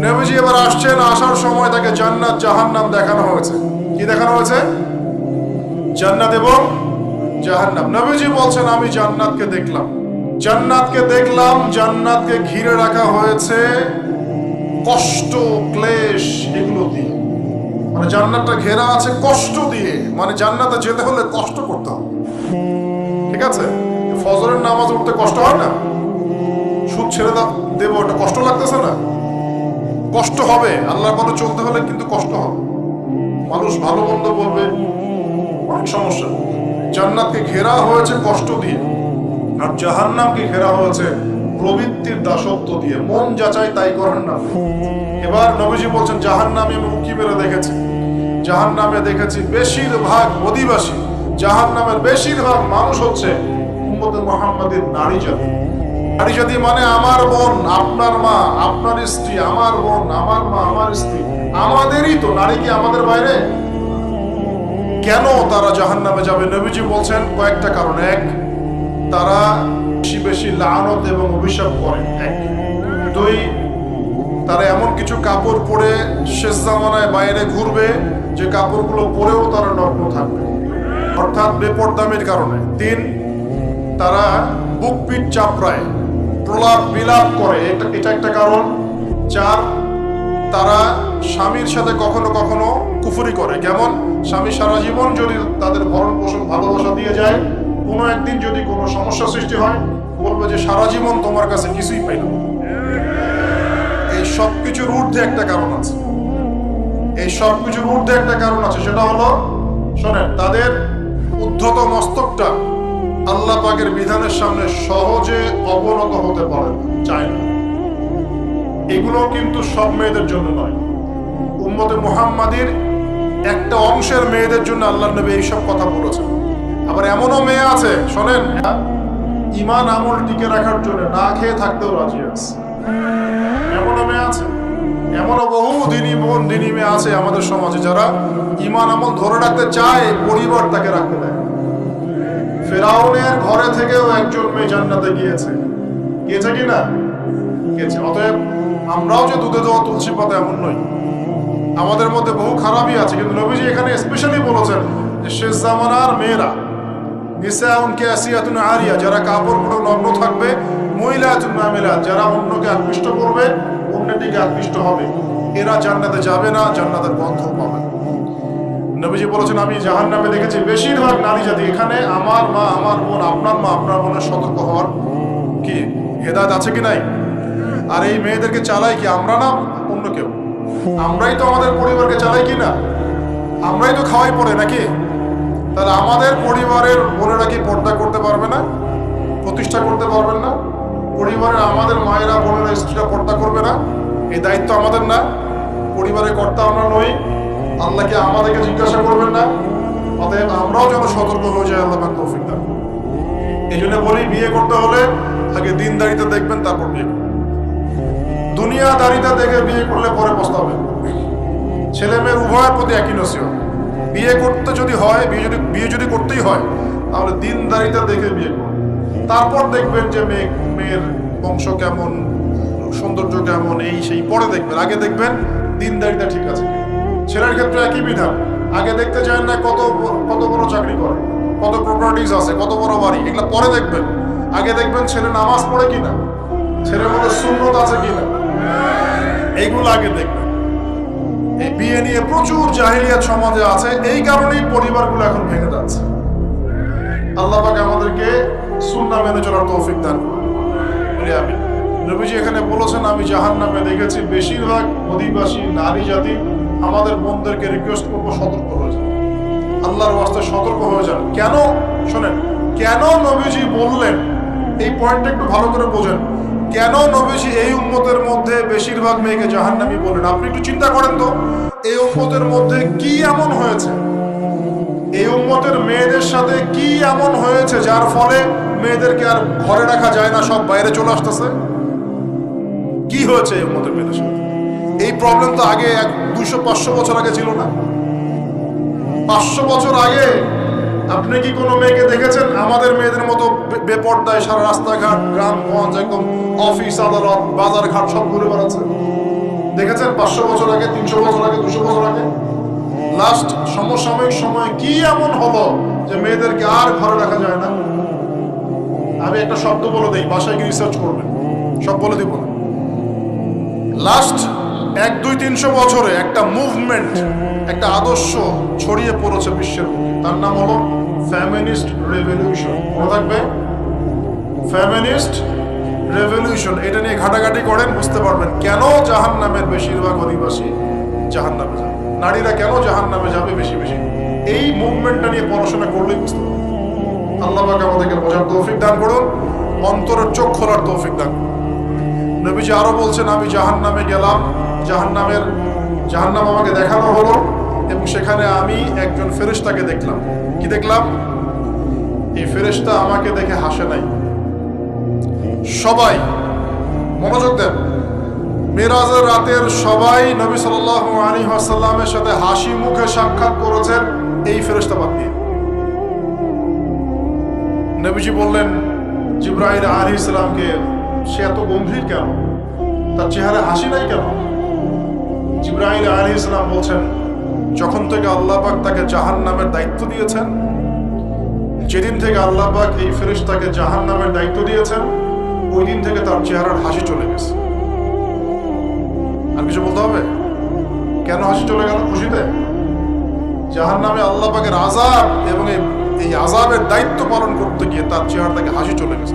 নবীজি এবার আসছেন, আসার সময় তাকে জান্নাত জাহান্নাম দেখানো হয়েছে। কি দেখানো হয়েছে? জান্নাত এবং জাহান্নাম। নবীজি বলছেন আমি জান্নাতকে দেখলাম, জান্নাতকে দেখলাম, জান্নাতকে ঘিরে রাখা হয়েছে কষ্ট ক্লেশ এগুলো দিয়ে। মানে জান্নাতটা ঘেরা আছে কষ্ট দিয়ে, মানে জান্নাতে যেতে হলে কষ্ট করতে হবে। ঠিক আছে, ফজরের নামাজ উঠতে কষ্ট হয় না? সুদ ছেড়ে দেবো, এটা কষ্ট লাগতেছে না? কষ্ট হবে। আল্লাহর পথে চলতে হলে কিন্তু কষ্ট হবে, মানুষ ভালো মন্দ বলবে, অনেক সমস্যা। জান্নাতকে ঘেরা হয়েছে কষ্ট দিয়ে, আর জাহান্নামকে ঘেরা হয়েছে প্রবৃত্তির দাসত্ব দিয়ে। মন যাচাই তাই করেন না। এবার নবীজি বলছেন জাহান্নামে আমি উঁকি মেরে দেখেছি, জাহান্নামে দেখেছি বেশিরভাগ অধিবাসী, জাহান্নামের বেশিরভাগ মানুষ হচ্ছে উম্মতে মুহাম্মাদের নারী জাতি। নারী জাতি মানে আমার বোন, আপনার মা, আপনার স্ত্রী, আমার বোন, আমার মা, আমার স্ত্রী, আমাদেরই তো। নারী কি আমাদের বাইরে? কেন তারা জাহান্নামে যাবে? নবীজি বলছেন কয়েকটা কারণ। এক, তারা বেশি বেশি লানত এবং অভিশাপ করে। এক। দুই, তারা এমন কিছু কাপড় পরে শেষ জামানায় বাইরে ঘুরবে যে কাপড়গুলো পরেও তারা নগ্ন থাকবে, অর্থাৎ বেপরদামির কারণে। তিন, তারা বুক পিঠ চাপড়ায়, প্রলাপ বিলাপ করে, এটা একটা কারণ। চার, তারা স্বামীর সাথে কখনো কখনো কুফরি করে। কেমন? স্বামী সারা জীবন যদি তাদের ভরণ পোষণ ভালোবাসা দিয়ে যায়, কোনো একদিন যদি কোনো সমস্যা সৃষ্টি হয়, বলবে যে সারা জীবন তোমার কাছে কিছুই পাইলাম। এই সব কিছুর ঊর্ধ্বে একটা কারণ আছে, এই সব কিছুর ঊর্ধ্বে একটা কারণ আছে। সেটা হলো, শোনেন, তাদের উদ্ধত মস্তকটা আল্লাহ পাকের বিধানের সামনে সহজে অবনত হতে পারে না, চায় না। এগুলো কিন্তু সব মেয়েদের জন্য নয়, উম্মতে মুহাম্মাদির একটা অংশের মেয়েদের জন্য আল্লাহ নবী এইসব কথা বলেছেন। আবার এমনও মেয়ে আছে, শোনেন, ইমান আমল টিকে রাখার জন্য না খেয়ে থাকতেও রাজি আছে। এমনও মেয়ে আছে, এমনও বহু দিনী বোন, দিনী মেয়ে আছে আমাদের সমাজে, যারা ইমান আমল ধরে রাখতে চায়, পরিবার তাকে রাখতে দেয়। ফেরাউনের ঘরে থেকেও একজন মেয়ে জান্নাতে গিয়েছে, গিয়েছে কি না? গিয়েছে। অতএব আমরাও যে দুধে দেওয়া তুলসী পাতা এমন নই, আমাদের মধ্যে বহু খারাপই আছে। কিন্তু নবীজি এখানে স্পেশালি বলেছেন যে শেষ জামানার মেয়েরা, নিসাউন কাসিয়াতুন আরিয়া, যারা কাপড় পরে নগ্ন থাকবে, মহিলাতুন মামিলাত, যারা অন্যকে আকৃষ্ট করবে, অন্যের দিকে আকৃষ্ট হবে, এরা জান্নাতে যাবে না, জান্নাতের গন্ধ পাবে। নবীজি বলেছেন আমি জাহান্নামে দেখেছি বেশিরভাগ নারী জাতি। এখানে আমার মা, আমার বোন, আপনার মা, আপনার বোনের সতর্ক হওয়ার কি হেদায়েত আছে কি নাই? আর এই মেয়েদেরকে চালাই কি আমরা না অন্য কেউ? আমরাই তো আমাদের পরিবারকে চালাই কি না? আমরাই তো খাওয়াই পড়ে নাকি? তাহলে আমাদের পরিবারের বোনেরা কি পর্দা করতে পারবে না, প্রতিষ্ঠা করতে পারবেন না? পরিবারের আমাদের মায়েরা, বোনেরা, স্ত্রীরা পর্দা করবে না? এই দায়িত্ব আমাদের না? পরিবারের কর্তা আমরা নই? আল্লাহকে আমাদেরকে জিজ্ঞাসা করবেন না? অতএব আমরাও যেন সতর্ক হয়ে যাই, আল্লাহ পাক তৌফিক দান। এই জন্য বলি, বিয়ে করতে হলে আগে দিনদারিতা দেখবেন, তারপর বিয়ে করবেন। দুনিয়াদারিতা দেখে বিয়ে করলে পরে পস্তাবে। ছেলে মেয়ের উভয়ের প্রতি একই নসিহত, বিয়ে করতে যদি হয়, বিয়ে যদি করতেই হয়, তাহলে দিনদারিতা দেখে বিয়ে করুন। তারপর দেখবেন যে মেয়ের বংশ কেমন, সৌন্দর্য কেমন, এই সেই পরে দেখবেন। আগে দেখবেন দিনদারিতা ঠিক আছে। ছেলের ক্ষেত্রে একই বিধান, আগে দেখতে চান না কত বড় চাকরি করে, কত প্রপার্টিজ আছে, কত বড় বাড়ি, এগুলো পরে দেখবেন। আগে দেখবেন ছেলে নামাজ পড়ে কিনা, ছেলের মধ্যে সুন্নত আছে কিনা, এইগুলো আগে দেখবেন। এই বিয়ে নিয়ে প্রচুর জাহিলিয়াত সমাজে আছে, এই কারণেই পরিবারগুলো এখন ভেঙে যাচ্ছে। আল্লাহ পাক আমাদেরকে সুন্নাহ মেনে চলার তৌফিক দান করুন। আমি নবীজি এখানে বলেছেন আমি জাহান্নামে দেখেছি বেশিরভাগ অধিবাসী নারী জাতি। আমাদের বোনদেরকে রিকোয়েস্ট করবো, সতর্ক হয়ে যান, আল্লাহর ওয়াস্তে সতর্ক হয়ে যান। কেন? শোনেন, কেন নবীজি বললেন, এই পয়েন্টটা একটু ভালো করে বোঝেন। কেন নবীজি এই উম্মতের মধ্যে বেশিরভাগ মেয়েকে জাহান্নামী বলেন? আপনি একটু চিন্তা করেন তো, এই উম্মতের মধ্যে কি এমন হয়েছে, এই উম্মতের মেয়েদের সাথে কি এমন হয়েছে যার ফলে মেয়েদেরকে আর ঘরে রাখা যায় না, সব বাইরে চলে আসতেছে? কি হয়েছে এই উম্মতের মেয়েদের সাথে? এই প্রবলেম তো আগে 200-500 বছর আগে ছিল না। 500 বছর আগে আপনি কি কোনো মেয়েকে দেখেছেন আমাদের মেয়েদের মতো বেপর্দায়, সারা রাস্তাঘাট, গ্রামগঞ্জ, একদম অফিস আদালত, বাজার ঘাট সব ঘুরে বেড়াচ্ছে? দেখেছেন 500 বছর আগে, 300 বছর আগে, 200 বছর আগে? লাস্ট সমসাময়িক সময়ে কি এমন হলো যে মেয়েদেরকে আর ঘরে রাখা যায় না? আমি একটা শব্দ বলে দিই, বাসায় গিয়ে রিসার্চ করবেন, সব বলে দিব না। লাস্ট 100-200-300 বছরে একটা মুভমেন্ট, একটা আদর্শ ছড়িয়ে পড়েছে বিশ্বের বুকে, তার নাম হলো ফেমিনিস্ট রেভলিউশন। মনে থাকবে, ফেমিনিস্ট রেভলিউশন। এটা নিয়ে ঘাটাঘাটি করেন, বুঝতে পারবেন কেন জাহান্নামের বেশিরভাগ অধিবাসী জাহান্নামে যাবে, নারীরা কেন জাহান্নামে যাবে বেশি বেশি। এই মুভমেন্টটা নিয়ে পড়াশোনা করলেই বুঝতে পারবেন। আল্লাহ পাক আমাদেরকে বোঝার তৌফিক দান করুন, অন্তরের চোখ খোলার তৌফিক দান করুন। নবীজি আরো বলছেন, আমি জাহান্নামে গেলাম, জাহান্নাম আমাকে দেখানো হলো, এবং সেখানে আমি একজন ফেরেশতাকে দেখলাম। কি দেখলাম? এই ফেরেশতা আমাকে দেখে হাসে নাই। সবাই মনোযোগ দেন, মেরাজের রাতের সবাই নবী সাল্লাল্লাহু আলাইহি ওয়াসাল্লামের সাথে হাসি মুখে সাক্ষাৎ করেছেন এই ফেরেশতা বাদ দিয়ে। নবীজি বললেন জিবরাইল আলাইহিস সালামকে, সে এত গম্ভীর কেন, তার চেহারা হাসি নাই কেন? জিবরাইল আলাইহিস সালাম বলছেন, যখন থেকে আল্লাহ পাক তাকে জাহান্নামের দায়িত্ব দিয়েছেন, যেদিন থেকে আল্লাহ পাক এই ফেরেশতাকে জাহান্নামের দায়িত্ব দিয়েছেন, ওই দিন থেকে তার চেহারার হাসি চলে গেছে। আর কিছু বলতে হবে? কেন হাসি চলে গেল? খুশিতে? জাহান্নামে আল্লাহ পাকের আযাব এবং এই আযাবের দায়িত্ব পালন করতে গিয়ে তার চেহারা থেকে হাসি চলে গেছে।